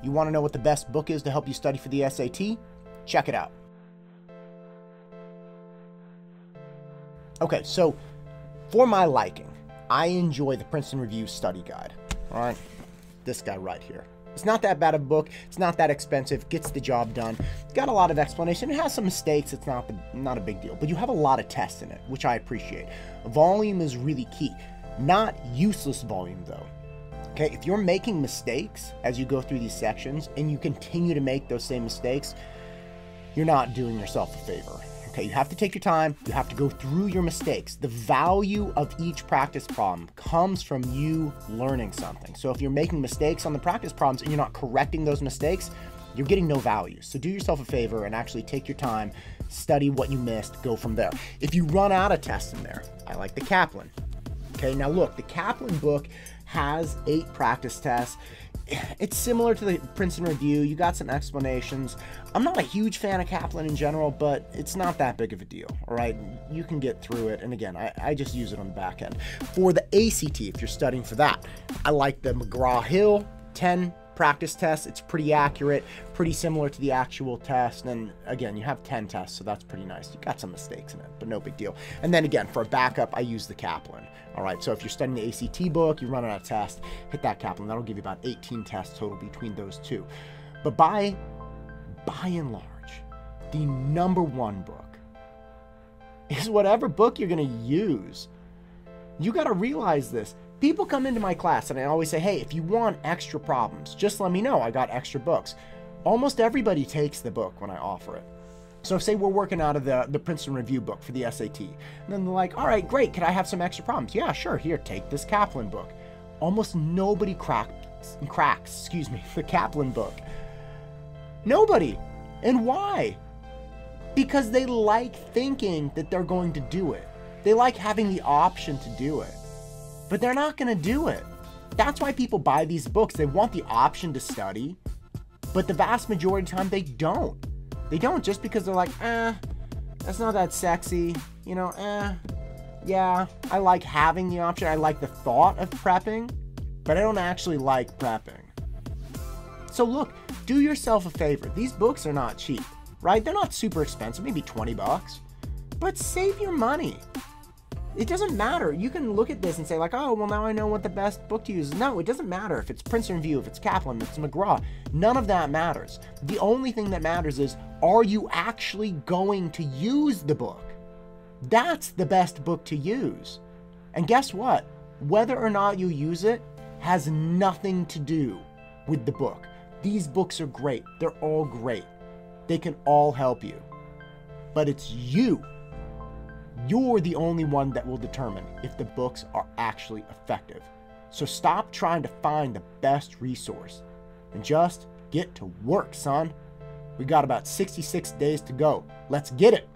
You want to know what the best book is to help you study for the SAT? Check it out. Okay, so for my liking, I enjoy the Princeton Review Study Guide. All right, this guy right here. It's not that bad of a book. It's not that expensive. Gets the job done. It's got a lot of explanation. It has some mistakes. It's not a big deal. But you have a lot of tests in it, which I appreciate. Volume is really key. Not useless volume, though. Okay, if you're making mistakes as you go through these sections and you continue to make those same mistakes, you're not doing yourself a favor. Okay, you have to take your time. You have to go through your mistakes. The value of each practice problem comes from you learning something. So if you're making mistakes on the practice problems and you're not correcting those mistakes, you're getting no value. So do yourself a favor and actually take your time, study what you missed, go from there. If you run out of tests in there, I like the Kaplan. Okay, now look, the Kaplan book has 8 practice tests. It's similar to the Princeton Review. You got some explanations. I'm not a huge fan of Kaplan in general, but it's not that big of a deal, all right? You can get through it, and again, I just use it on the back end. For the ACT, if you're studying for that, I like the McGraw-Hill 10 practice tests. It's pretty accurate, pretty similar to the actual test, and again, you have 10 tests, so that's pretty nice. You got some mistakes in it, but no big deal. And then again, for a backup, I use the Kaplan. All right, so if you're studying the ACT book, you run out of tests, hit that Kaplan. That'll give you about 18 tests total between those two. But by and large, the #1 book is whatever book you're going to use. You got to realize this. People come into my class and I always say, hey, if you want extra problems, just let me know. I got extra books. Almost everybody takes the book when I offer it. So say we're working out of the Princeton Review book for the SAT. And then they're like, all right, great. Could I have some extra problems? Yeah, sure. Here, take this Kaplan book. Almost nobody cracks, the Kaplan book. Nobody. And why? Because they like thinking that they're going to do it. They like having the option to do it. But they're not going to do it. That's why people buy these books. They want the option to study, but the vast majority of the time they don't. They don't, just because they're like, that's not that sexy. You know, yeah, I like having the option. I like the thought of prepping, but I don't actually like prepping. So look, do yourself a favor. These books are not cheap, right? They're not super expensive, maybe 20 bucks, but save your money. It doesn't matter. You can look at this and say like, oh, well, now I know what the best book to use is. No, it doesn't matter if it's Princeton Review, if it's Kaplan, if it's McGraw. None of that matters. The only thing that matters is, are you actually going to use the book? That's the best book to use. And guess what? Whether or not you use it has nothing to do with the book. These books are great. They're all great. They can all help you. But it's you. You're the only one that will determine if the books are actually effective. So stop trying to find the best resource and just get to work, son. We got about 66 days to go. Let's get it.